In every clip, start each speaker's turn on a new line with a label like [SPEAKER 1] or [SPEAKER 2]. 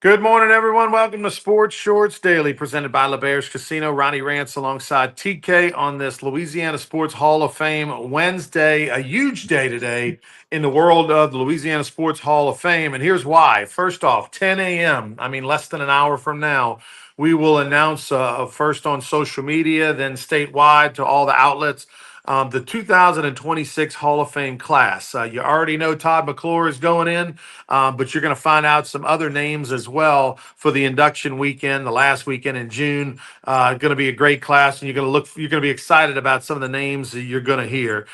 [SPEAKER 1] Good morning, everyone. Welcome to Sports Shorts Daily, presented by LeBears Casino. Ronnie Rance alongside TK on this Louisiana Sports Hall of Fame Wednesday. A huge day today in the world of the Louisiana Sports Hall of Fame. And here's why. First off, 10 a.m., I mean, less than an hour from now, we will announce first on social media, then statewide to all the outlets. The 2026 Hall of Fame class. You already know Todd McClure is going in, but you're going to find out some other names as well for the induction weekend, the last weekend in June. Going to be a great class, and you're going to be excited about some of the names that you're going to hear.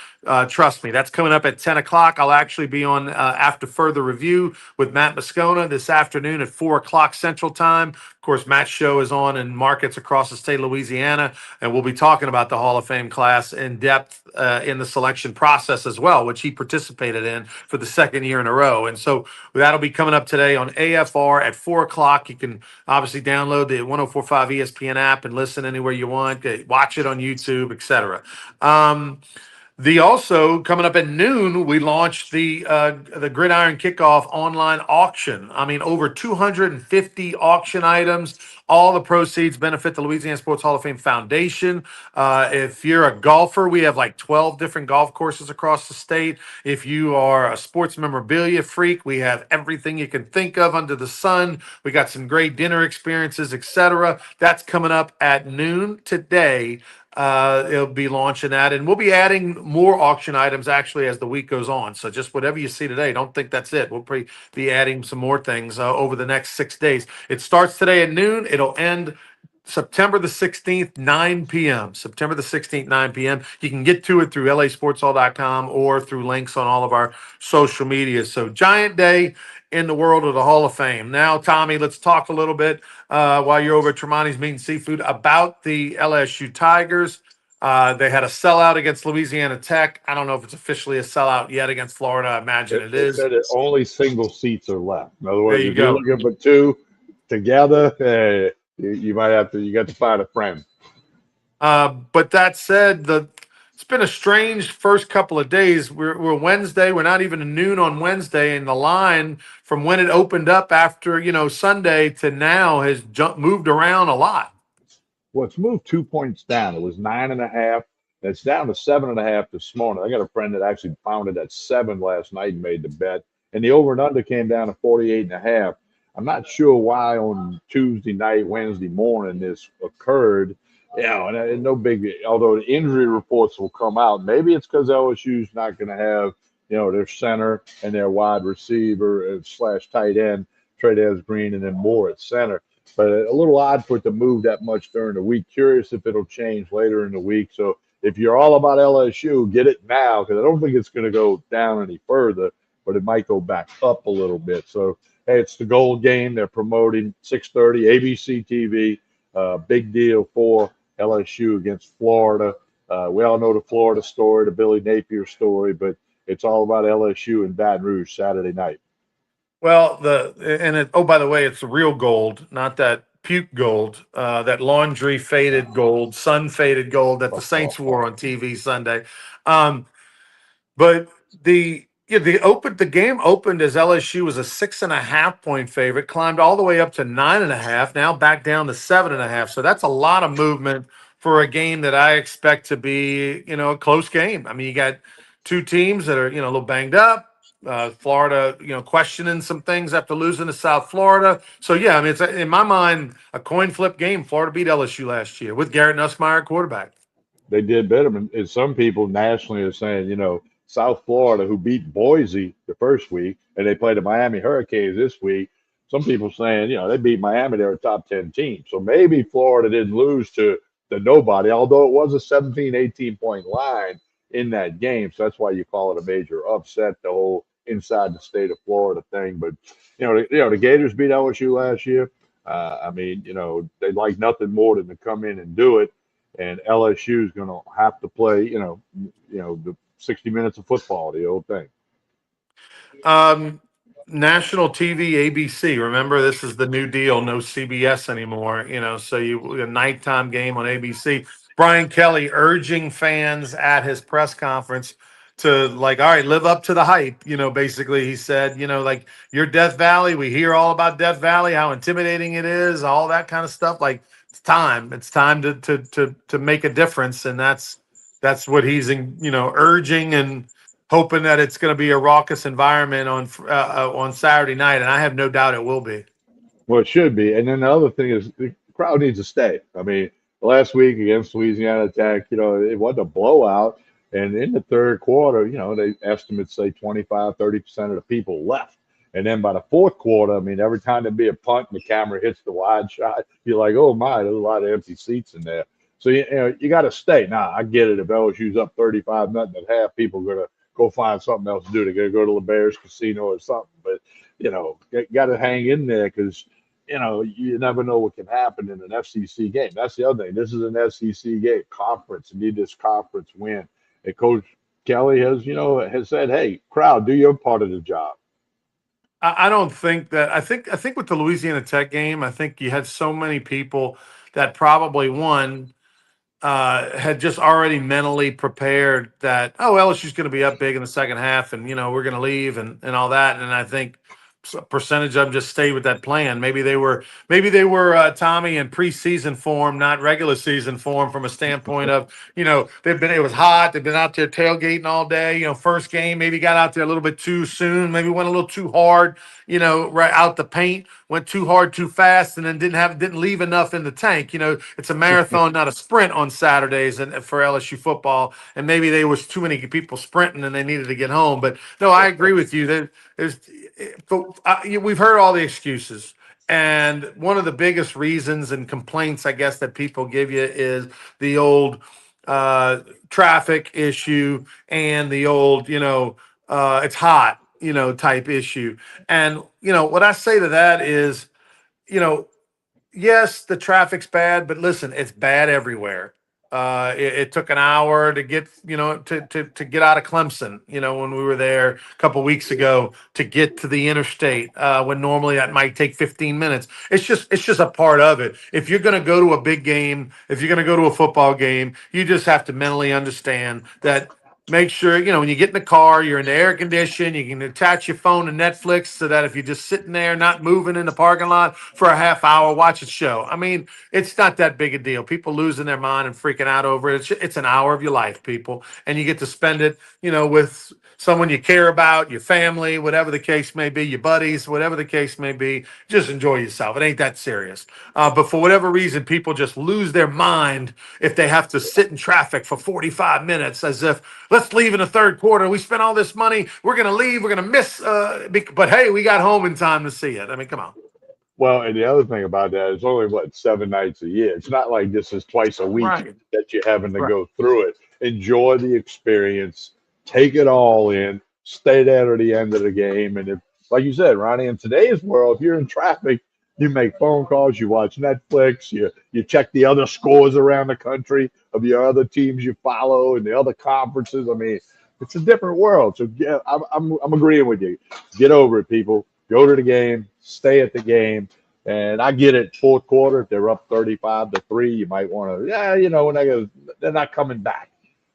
[SPEAKER 1] Trust me, that's coming up at 10 o'clock. I'll actually be on after further review with Matt Moscona this afternoon at 4 o'clock Central Time. Of course, Matt's show is on in markets across the state of Louisiana, and we'll be talking about the Hall of Fame class in depth in the selection process as well, which he participated in for the second year in a row. And so that'll be coming up today on AFR at 4 o'clock. You can obviously download the 1045 ESPN app and listen anywhere you want, watch it on YouTube, etc. The also coming up at noon, we launched the Gridiron Kickoff online auction. I mean, over 250 auction items. All the proceeds benefit the Louisiana Sports Hall of Fame Foundation. If you're a golfer, we have like 12 different golf courses across the state. If you are a sports memorabilia freak, we have everything you can think of under the sun. We got some great dinner experiences, etc. That's coming up at noon today. It'll be launching that, and we'll be adding more auction items actually as the week goes on. So just whatever you see today, don't think that's it. We'll be adding some more things over the next 6 days. It starts today at noon. It'll end September the 16th, 9 p.m. September the 16th, 9 p.m. You can get to it through lasportshall.com or through links on all of our social media. So giant day in the world of the Hall of Fame. Now, Tommy, let's talk a little bit while you're over at Tremonti's Meat and Seafood about the LSU Tigers. They had a sellout against Louisiana Tech. I don't know if it's officially a sellout yet against Florida. I imagine it
[SPEAKER 2] They
[SPEAKER 1] is.
[SPEAKER 2] said that only single seats are left. In other
[SPEAKER 1] There
[SPEAKER 2] words,
[SPEAKER 1] you
[SPEAKER 2] if you're
[SPEAKER 1] go.
[SPEAKER 2] looking for two together, you might have to. You got to find a friend.
[SPEAKER 1] But that said, it's been a strange first couple of days. We're Wednesday. We're not even at noon on Wednesday, and the line from when it opened up after Sunday to now has moved around a lot.
[SPEAKER 2] Well, it's moved 2 points down. It was 9.5. It's down to 7.5 this morning. I got a friend that actually found it at 7 last night and made the bet. And the over and under came down to 48.5. I'm not sure why on Tuesday night, Wednesday morning this occurred. And no big. Although the injury reports will come out, maybe it's because LSU's not going to have their center and their wide receiver slash tight end, Trey Green, and then Moore at center. But a little odd for it to move that much during the week. Curious if it'll change later in the week. So if you're all about LSU, get it now because I don't think it's going to go down any further, but it might go back up a little bit. So hey, it's the gold game. They're promoting 6:30 ABC TV. Big deal for LSU against Florida. We all know the Florida story, the Billy Napier story, but it's all about LSU and Baton Rouge Saturday night.
[SPEAKER 1] Well, oh, by the way, it's the real gold, not that puke gold, that laundry faded gold, sun faded gold that the Saints wore on TV Sunday. Um, but the game opened as LSU was a 6.5 point favorite, climbed all the way up to 9.5, now back down to 7.5. So that's a lot of movement for a game that I expect to be, a close game. I mean, you got two teams that are, a little banged up. Florida, questioning some things after losing to South Florida. So yeah, I mean, it's in my mind a coin flip game. Florida beat LSU last year with Garrett Nussmeier quarterback.
[SPEAKER 2] They did better. And some people nationally are saying, South Florida, who beat Boise the first week, and they played the Miami Hurricanes this week. Some people saying, they beat Miami. They're a top 10 team. So maybe Florida didn't lose to nobody, although it was a 17, 18-point line in that game. So that's why you call it a major upset, the whole inside the state of Florida thing. But, the Gators beat LSU last year. I mean, they'd like nothing more than to come in and do it. And LSU is going to have to play, the 60 minutes of football, the old thing.
[SPEAKER 1] Um, National TV, ABC. Remember, this is the new deal. No CBS anymore. So a nighttime game on ABC. Brian Kelly urging fans at his press conference to like, all right, live up to the hype. Basically, he said, like your Death Valley. We hear all about Death Valley, how intimidating it is, all that kind of stuff. Like it's time. It's time to make a difference, and that's what he's urging and hoping that it's going to be a raucous environment on Saturday night, and I have no doubt it will be.
[SPEAKER 2] Well, it should be. And then the other thing is the crowd needs to stay. I mean, last week against Louisiana Tech, it wasn't a blowout. And in the third quarter, they estimates say 25, 30% of the people left. And then by the fourth quarter, I mean, every time there'd be a punt and the camera hits the wide shot, you're like, oh my, there's a lot of empty seats in there. So you got to stay. Now, I get it. If LSU's up 35 nothing at half, people are gonna go find something else to do. They're gonna go to LeBair's Casino or something. But you got to hang in there because you never know what can happen in an FCC game. That's the other thing. This is an FCC game, conference. You need this conference win. And Coach Kelly has said, "Hey, crowd, do your part of the job."
[SPEAKER 1] I don't think that. I think with the Louisiana Tech game, I think you had so many people that probably had just already mentally prepared that, oh, LSU's going to be up big in the second half, and we're going to leave and all that. And I think a percentage of them just stayed with that plan. Maybe they were Tommy in preseason form, not regular season form, from a standpoint of it was hot. They've been out there tailgating all day. First game maybe got out there a little bit too soon, maybe went a little too hard. Right out the paint, went too hard, too fast, and then didn't leave enough in the tank. It's a marathon, not a sprint on Saturdays, and for LSU football. And maybe there was too many people sprinting, and they needed to get home. But no, I agree with you. We've heard all the excuses. And one of the biggest reasons and complaints, I guess, that people give you is the old traffic issue and the old, it's hot, type issue. And, what I say to that is, you know, yes, the traffic's bad, but listen, it's bad everywhere. It took an hour to get, to get out of Clemson, when we were there a couple weeks ago to get to the interstate, when normally that might take 15 minutes. It's just a part of it. If you're going to go to a big game, if you're going to go to a football game, you just have to mentally understand that. Make sure, when you get in the car, you're in the air condition. You can attach your phone to Netflix so that if you're just sitting there, not moving in the parking lot for a half hour, watch a show. I mean, it's not that big a deal. People losing their mind and freaking out over it. It's an hour of your life, people. And you get to spend it, with someone you care about, your family, whatever the case may be, your buddies, whatever the case may be. Just enjoy yourself. It ain't that serious. But for whatever reason, people just lose their mind if they have to sit in traffic for 45 minutes as if, let's leave in the third quarter. We spent all this money. We're going to leave. We're going to miss. But hey, we got home in time to see it. I mean, come on.
[SPEAKER 2] Well, and the other thing about that is only 7 nights a year. It's not like this is twice a week
[SPEAKER 1] Right.
[SPEAKER 2] that you're having to
[SPEAKER 1] Right.
[SPEAKER 2] go through it. Enjoy the experience, take it all in, stay there to the end of the game. And if, like you said, Ronnie, in today's world, if you're in traffic, you make phone calls, you watch Netflix, you check the other scores around the country of your other teams you follow and the other conferences. I mean, it's a different world. So yeah, I'm agreeing with you. Get over it, people. Go to the game, stay at the game. And I get it, fourth quarter, if they're up 35-3, you might want to, they're not coming back,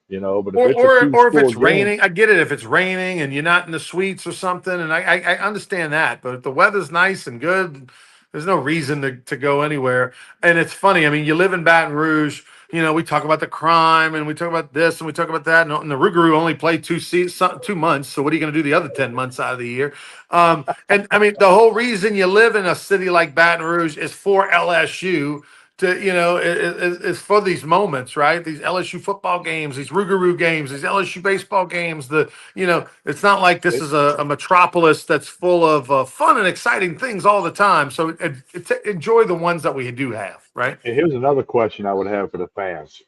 [SPEAKER 2] but if
[SPEAKER 1] Or,
[SPEAKER 2] it's a
[SPEAKER 1] or if
[SPEAKER 2] two-score
[SPEAKER 1] it's
[SPEAKER 2] game,
[SPEAKER 1] raining, I get it. If it's raining and you're not in the suites or something, and I understand that. But if the weather's nice and good, there's no reason to go anywhere. And it's funny. I mean, you live in Baton Rouge. We talk about the crime and we talk about this and we talk about that. And the Rougarou only played 2 months. So what are you going to do the other 10 months out of the year? And I mean, the whole reason you live in a city like Baton Rouge is for LSU to is for these moments, right? These LSU football games, these Rougarou games, these LSU baseball games. It's not like this is a metropolis that's full of fun and exciting things all the time. So enjoy the ones that we do have, right?
[SPEAKER 2] and here's another question I would have for the fans.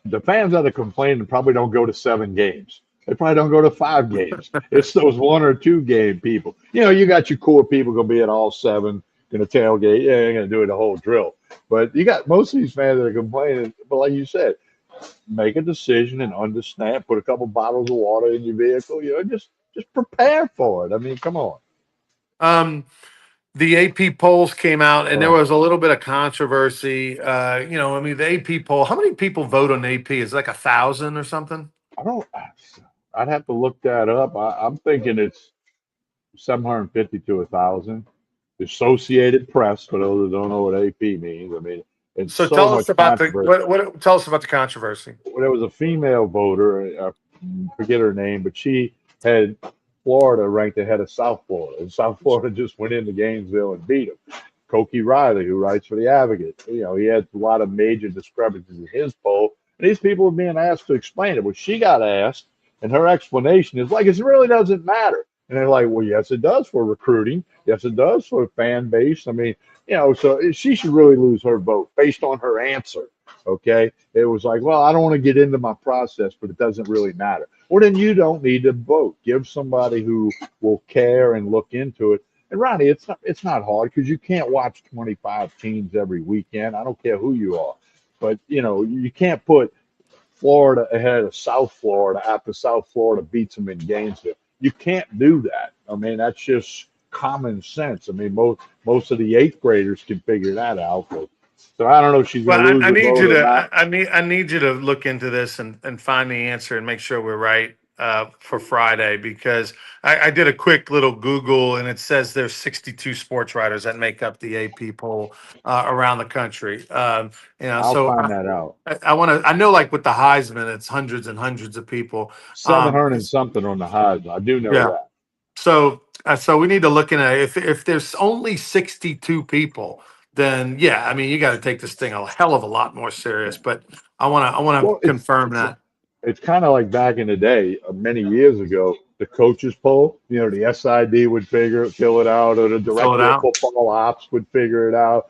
[SPEAKER 2] The fans that are complaining probably don't go to 7 games. They probably don't go to 5 games. It's those 1 or 2 game people. You got your core people going to be at all 7, going to tailgate. Yeah, they're going to do the whole drill. But you got most of these fans that are complaining. But like you said, make a decision and understand. Put a couple bottles of water in your vehicle. Just prepare for it. I mean, come on.
[SPEAKER 1] Um, the AP polls came out, and there
[SPEAKER 2] Uh,
[SPEAKER 1] was a little bit of controversy. I mean, the AP poll. How many people vote on AP? Is it like 1,000 or something?
[SPEAKER 2] I don't. I'd have to look that up. I'm thinking it's 750 to 1,000. The Associated Press, for those that don't know what AP means. I mean, it's
[SPEAKER 1] So
[SPEAKER 2] so
[SPEAKER 1] tell us
[SPEAKER 2] much
[SPEAKER 1] about the
[SPEAKER 2] controversy.
[SPEAKER 1] what tell us about the controversy.
[SPEAKER 2] There was a female voter, forget her name, but she had Florida ranked ahead of South Florida, and South Florida just went into Gainesville and beat them. Cokie Riley, who writes for the Advocate, he had a lot of major discrepancies in his poll, and these people were being asked to explain it. Well, she got asked, and her explanation is like, it really doesn't matter. And they're like, well, yes, it does for recruiting. Yes, it does for fan base. I mean, so she should really lose her vote based on her answer. Okay. It was like, well, I don't want to get into my process, but it doesn't really matter. Well, then you don't need to vote. Give somebody who will care and look into it. And Ronnie, it's not hard because you can't watch 25 teams every weekend. I don't care who you are, but you can't put Florida ahead of South Florida after South Florida beats them in Gainesville. You can't do that. I mean, that's just common sense. I mean, most of the eighth graders can figure that out. But, so I don't know if she's
[SPEAKER 1] Well,
[SPEAKER 2] going to lose
[SPEAKER 1] I
[SPEAKER 2] her
[SPEAKER 1] need
[SPEAKER 2] vote
[SPEAKER 1] you
[SPEAKER 2] or
[SPEAKER 1] to
[SPEAKER 2] not.
[SPEAKER 1] I need you to look into this and find the answer and make sure we're right for Friday because I did a quick little Google and it says there's 62 sports writers that make up the AP poll around the country.
[SPEAKER 2] I'll
[SPEAKER 1] So
[SPEAKER 2] find that out.
[SPEAKER 1] I want to I know like with the Heisman it's hundreds and hundreds of people.
[SPEAKER 2] Seven
[SPEAKER 1] Um,
[SPEAKER 2] hundred and something on the highs. I do know
[SPEAKER 1] yeah.
[SPEAKER 2] that.
[SPEAKER 1] So we need to look at if there's only 62 people, then yeah, I mean you got to take this thing a hell of a lot more serious. But I want to
[SPEAKER 2] Well,
[SPEAKER 1] confirm that.
[SPEAKER 2] it's kind of like back in the day, many years ago, the coaches poll. The SID would fill it out, or the
[SPEAKER 1] Fill it
[SPEAKER 2] director of
[SPEAKER 1] out.
[SPEAKER 2] football ops would figure it out.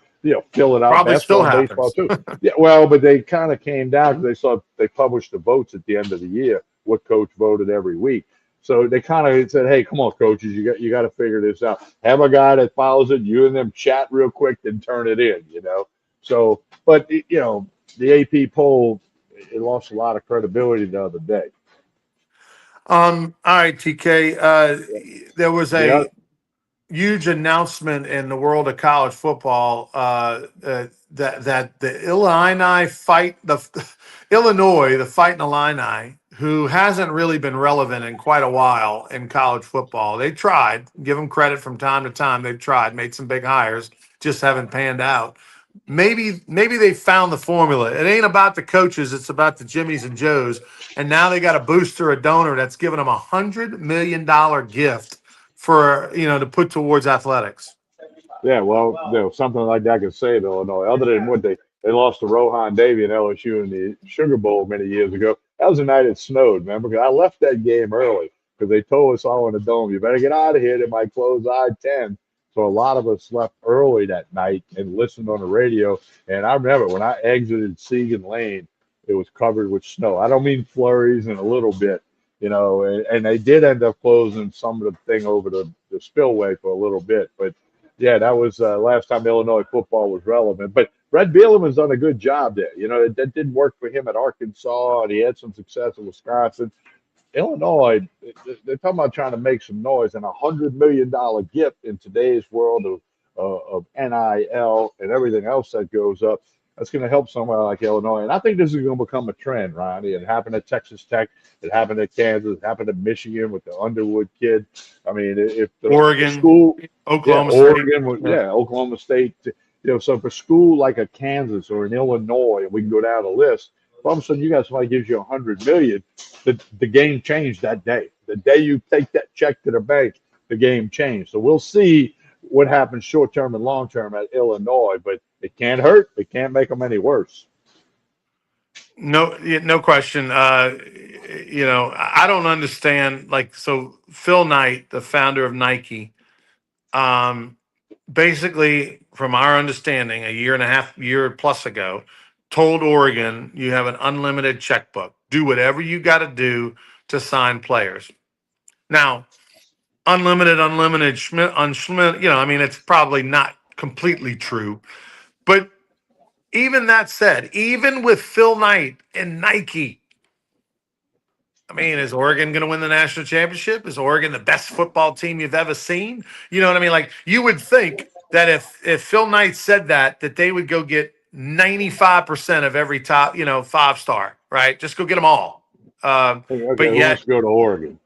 [SPEAKER 2] Fill it out.
[SPEAKER 1] Probably still
[SPEAKER 2] Basketball and baseball
[SPEAKER 1] happens.
[SPEAKER 2] too. Yeah, well, but they kind of came down because they published the votes at the end of the year, what coach voted every week. So they kind of said, "Hey, come on, coaches, you got to figure this out. Have a guy that follows it. You and them chat real quick, then turn it in." So, but the AP poll, it lost a lot of credibility the other day.
[SPEAKER 1] All right, TK. There was
[SPEAKER 2] The
[SPEAKER 1] a
[SPEAKER 2] other,
[SPEAKER 1] huge announcement in the world of college football that the Illini fight the Illinois, the Fighting Illini, who hasn't really been relevant in quite a while in college football. They tried, give them credit from time to time. They've tried, made some big hires, just haven't panned out. Maybe they found the formula. It ain't about the coaches; it's about the Jimmies and Joes. And now they got a booster, a donor that's giving them $100 million gift for to put towards athletics.
[SPEAKER 2] yeah, well, something like that I could say though. No, other than what they lost to Rohan Davey and LSU in the Sugar Bowl many years ago. That was the night it snowed, man. Because I left that game early because they told us all in the dome, you better get out of here. They might close I-10. So a lot of us left early that night and listened on the radio. And I remember when I exited Segan Lane, it was covered with snow. I don't mean flurries and a little bit, and they did end up closing some of the thing over the spillway for a little bit. But yeah, that was last time Illinois football was relevant. But Brett Bielema has done a good job there. That didn't work for him at Arkansas, and he had some success at Wisconsin. Illinois, they're talking about trying to make some noise, and $100 million gift in today's world of NIL and everything else that goes up. That's going to help somewhere like Illinois, and I think this is going to become a trend, Ronnie. It happened at Texas Tech, it happened at Kansas, it happened at Michigan with the Underwood kid. I mean, if the
[SPEAKER 1] Oregon,
[SPEAKER 2] school, yeah,
[SPEAKER 1] Oklahoma State.
[SPEAKER 2] Oregon,
[SPEAKER 1] Yeah.
[SPEAKER 2] yeah, Oklahoma State, so if a school like a Kansas or an Illinois, and we can go down the list, all of a sudden you got somebody gives you $100 million. The game changed that day. The day you take that check to the bank, the game changed. So we'll see what happens short term and long term at Illinois, but it can't hurt. It can't make them any worse.
[SPEAKER 1] No, yeah, no question. I don't understand. Like, so Phil Knight, the founder of Nike, um, basically, from our understanding, a year and a half, year plus ago, told Oregon, you have an unlimited checkbook. Do whatever you got to do to sign players. Now, unlimited, Schmidt, I mean, it's probably not completely true. But even that said, even with Phil Knight and Nike, I mean, is Oregon going to win the national championship? Is Oregon the best football team you've ever seen? You know what I mean? Like you would think that if Phil Knight said that they would go get 95% of every top, 5-star, right? Just go get them all.
[SPEAKER 2] Okay,
[SPEAKER 1] But
[SPEAKER 2] who wants
[SPEAKER 1] yet,
[SPEAKER 2] to go to Oregon?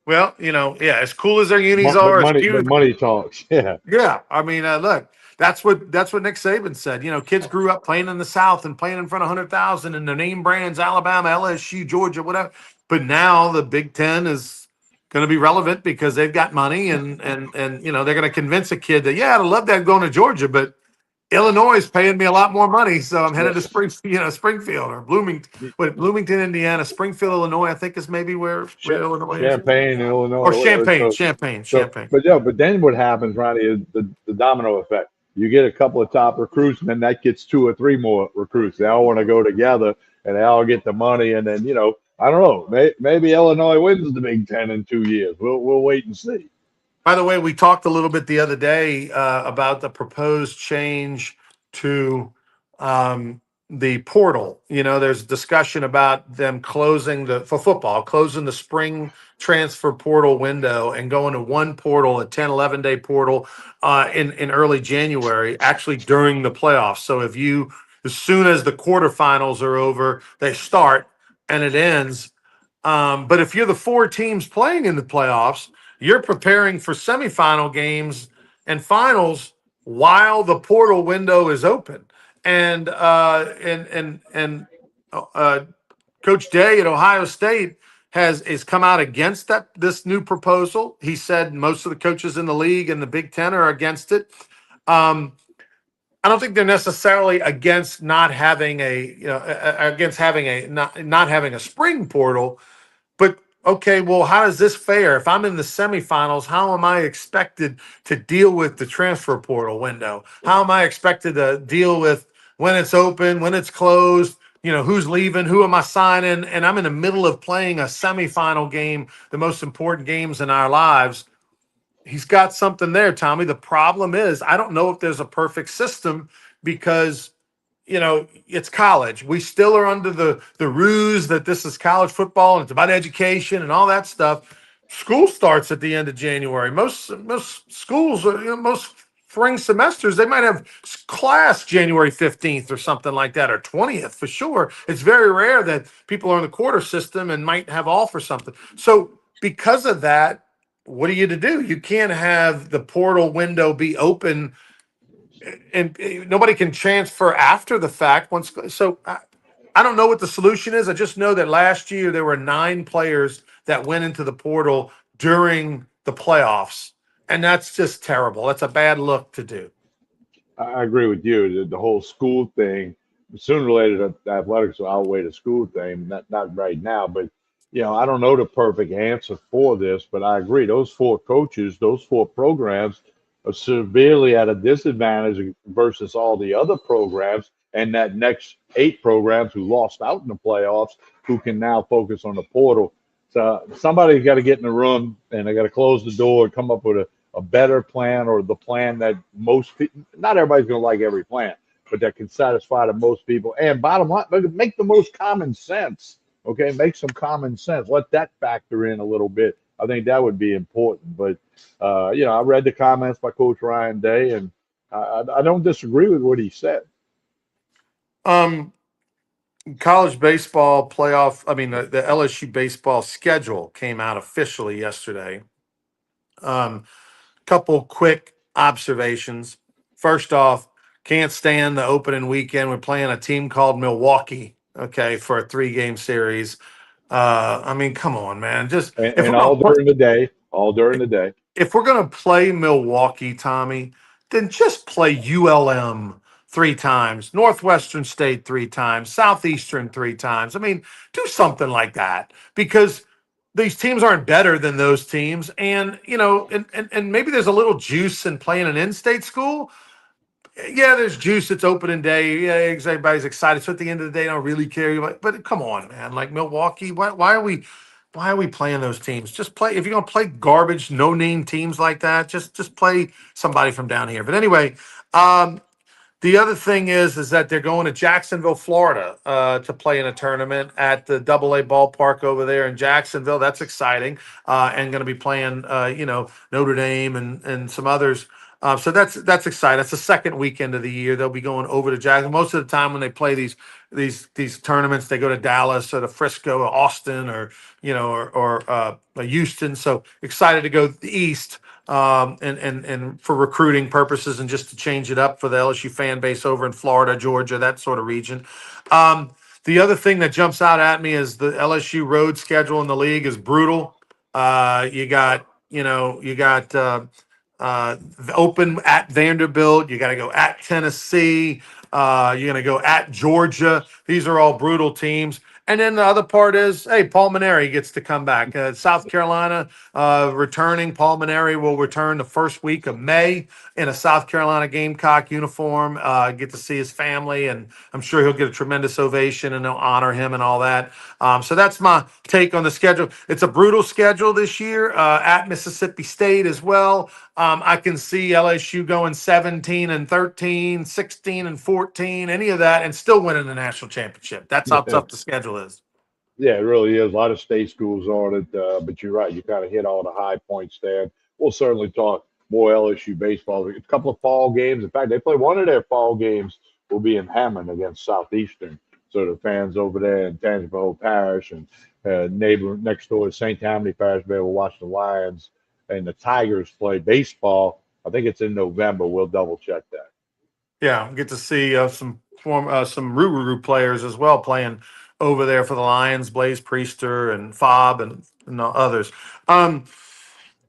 [SPEAKER 1] well, yeah, as cool as their unis are, as
[SPEAKER 2] But
[SPEAKER 1] cute.
[SPEAKER 2] money talks. Yeah,
[SPEAKER 1] Yeah, I mean, look, that's what Nick Saban said. Kids grew up playing in the South and playing in front of 100,000 and the name brands, Alabama, LSU, Georgia, whatever. But now the Big Ten is going to be relevant because they've got money and they're going to convince a kid that I'd love that going to Georgia, but Illinois is paying me a lot more money, so I'm headed to Springfield or Bloomington. Wait, Bloomington, Indiana, Springfield, Illinois. I think is maybe where Illinois is,
[SPEAKER 2] Champaign, Illinois,
[SPEAKER 1] or
[SPEAKER 2] or whatever.
[SPEAKER 1] Champaign, Champagne,
[SPEAKER 2] So,
[SPEAKER 1] Champagne.
[SPEAKER 2] but then what happens, Ronnie, is the domino effect. You get a couple of top recruits, and then that gets two or three more recruits. They all want to go together, and they all get the money. And then, I don't know, maybe Illinois wins the Big Ten in 2 years. We'll wait and see.
[SPEAKER 1] By the way, we talked a little bit the other day about the proposed change to the portal. There's discussion about them for football, closing the spring transfer portal window and going to one portal, a 10, 11-day portal in early January, actually during the playoffs. So as soon as the quarterfinals are over, they start and it ends. But if you're the four teams playing in the playoffs, you're preparing for semifinal games and finals while the portal window is open. And Coach Day at Ohio State has come out against this new proposal. He said most of the coaches in the league and the Big Ten are against it. Um, I don't think they're necessarily against not having against having not having a spring portal, but okay, well, how does this fare? If I'm in the semifinals, how am I expected to deal with the transfer portal window? How am I expected to deal with when it's open, when it's closed? Who's leaving? Who am I signing? And I'm in the middle of playing a semifinal game, the most important games in our lives. He's got something there, Tommy. The problem is, I don't know if there's a perfect system because it's college. We still are under the ruse that this is college football and it's about education and all that stuff. School starts at the end of January. Most schools, most spring semesters, they might have class January 15th or something like that, or 20th for sure. It's very rare that people are in the quarter system and might have off or something. So because of that, what are you to do? You can't have the portal window be open and nobody can transfer after the fact. I don't know what the solution is. I just know that last year there were 9 players that went into the portal during the playoffs, and that's just terrible. That's a bad look to do.
[SPEAKER 2] I agree with you. The whole school thing, sooner or later, the athletics will outweigh the school thing. Not right now, but I don't know the perfect answer for this, but I agree. Those four coaches, those four programs, are severely at a disadvantage versus all the other programs, and that next 8 programs who lost out in the playoffs, who can now focus on the portal. So somebody's got to get in the room, and they got to close the door and come up with a better plan, or the plan that most people, not everybody's going to like every plan, but that can satisfy the most people. And bottom line, make the most common sense. Okay, make some common sense. Let that factor in a little bit. I think that would be important. But I read the comments by Coach Ryan Day, and I don't disagree with what he said.
[SPEAKER 1] Um, College baseball playoff. I mean, the LSU baseball schedule came out officially yesterday. Um, Couple quick observations. First off, can't stand the opening weekend. We're playing a team called Milwaukee, okay, for a 3-game series. I mean, come on, man. Just if
[SPEAKER 2] And
[SPEAKER 1] we're gonna play,
[SPEAKER 2] all during the day.
[SPEAKER 1] if we're gonna play Milwaukee, Tommy, then just play ULM 3 times, Northwestern State 3 times, Southeastern 3 times. I mean, do something like that because these teams aren't better than those teams. And, and maybe there's a little juice in playing an in-state school. Yeah, there's juice. It's opening day. Yeah, everybody's excited. So at the end of the day, I don't really care. But come on, man. Like Milwaukee, why are we playing those teams? Just play if you're gonna play garbage, no-name teams like that. Just play somebody from down here. But anyway, um, the other thing is that they're going to Jacksonville, Florida, to play in a tournament at the Double A ballpark over there in Jacksonville. That's exciting, and going to be playing, Notre Dame and some others. So that's exciting. That's the second weekend of the year. They'll be going over to Jackson. Most of the time when they play these tournaments, they go to Dallas or to Frisco or Austin or Houston. So excited to go east, and for recruiting purposes and just to change it up for the LSU fan base over in Florida, Georgia, that sort of region. Um, the other thing that jumps out at me is the LSU road schedule in the league is brutal. You got open at Vanderbilt. You got to go at Tennessee. You're going to go at Georgia. These are all brutal teams. And then the other part is, hey, Paul Maneri gets to come back. South Carolina returning. Paul Maneri will return the first week of May in a South Carolina Gamecock uniform. Get to see his family, and I'm sure he'll get a tremendous ovation, and they'll honor him and all that. So that's my take on the schedule. It's a brutal schedule this year at Mississippi State as well. I can see LSU going 17 and 13, 16 and 14, any of that, and still winning the national championship. That's how
[SPEAKER 2] Yeah,
[SPEAKER 1] tough the schedule is.
[SPEAKER 2] yeah, it really is. A lot of state schools on it, but you're right. You kind of hit all the high points there. We'll certainly talk more LSU baseball. A couple of fall games. In fact, they play one of their fall games will be in Hammond against Southeastern. So the fans over there in Tangipahoa Parish and neighbor next door to St. Tammany Parish, they will watch the Lions and the Tigers play baseball. I think it's in November. We'll double check that.
[SPEAKER 1] Yeah, get to see some Roo players as well playing over there for the Lions, Blaze Priester and Fob and the others. Um,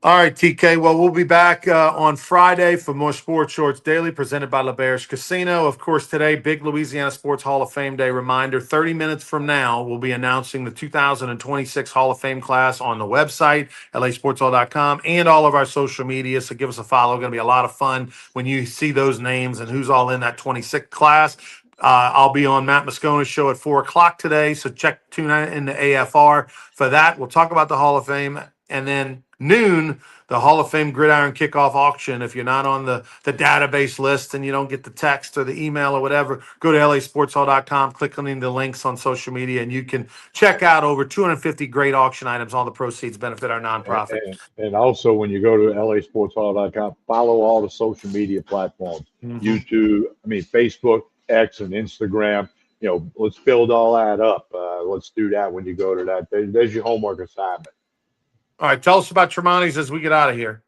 [SPEAKER 1] All right, TK. Well, we'll be back on Friday for more Sports Shorts Daily presented by LaBerge Casino. Of course, today, big Louisiana Sports Hall of Fame Day reminder. 30 minutes from now, we'll be announcing the 2026 Hall of Fame class on the website, lasportshall.com, and all of our social media. So give us a follow. Going to be a lot of fun when you see those names and who's all in that 26th class. I'll be on Matt Moscona's show at 4 o'clock today. So tune in to AFR for that. We'll talk about the Hall of Fame. And then noon, the Hall of Fame Gridiron Kickoff Auction. If you're not on the database list and you don't get the text or the email or whatever, go to lasportshall.com, click on the links on social media, and you can check out over 250 great auction items. All the proceeds benefit our nonprofit.
[SPEAKER 2] And also, when you go to lasportshall.com, follow all the social media platforms, YouTube, Facebook, X, and Instagram. Let's build all that up. Let's do that when you go to that. There's your homework assignment.
[SPEAKER 1] All right, tell us about Tremonti's as we get out of here.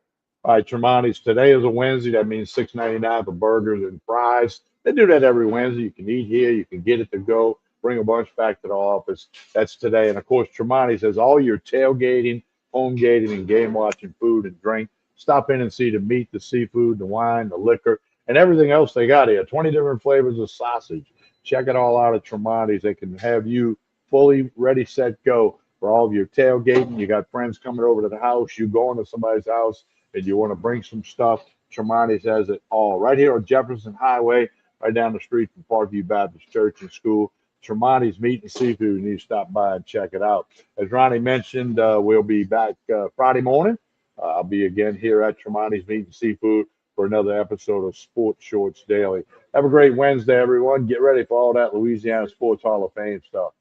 [SPEAKER 2] All right, Tremonti's. Today is a Wednesday. That means $6.99 for burgers and fries. They do that every Wednesday. You can eat here. You can get it to go. Bring a bunch back to the office. That's today. And of course, Tremonti's has all your tailgating, home gating, and game watching food and drink. Stop in and see the meat, the seafood, the wine, the liquor, and everything else they got here. 20 different flavors of sausage. Check it all out at Tremonti's. They can have you fully ready, set, go for all of your tailgating. You got friends coming over to the house. You going to somebody's house and you want to bring some stuff. Tremonti's has it all. Right here on Jefferson Highway, right down the street from Parkview Baptist Church and School. Tremonti's Meat and Seafood. You need to stop by and check it out. As Ronnie mentioned, we'll be back Friday morning. I'll be again here at Tremonti's Meat and Seafood for another episode of Sports Shorts Daily. Have a great Wednesday, everyone. Get ready for all that Louisiana Sports Hall of Fame stuff.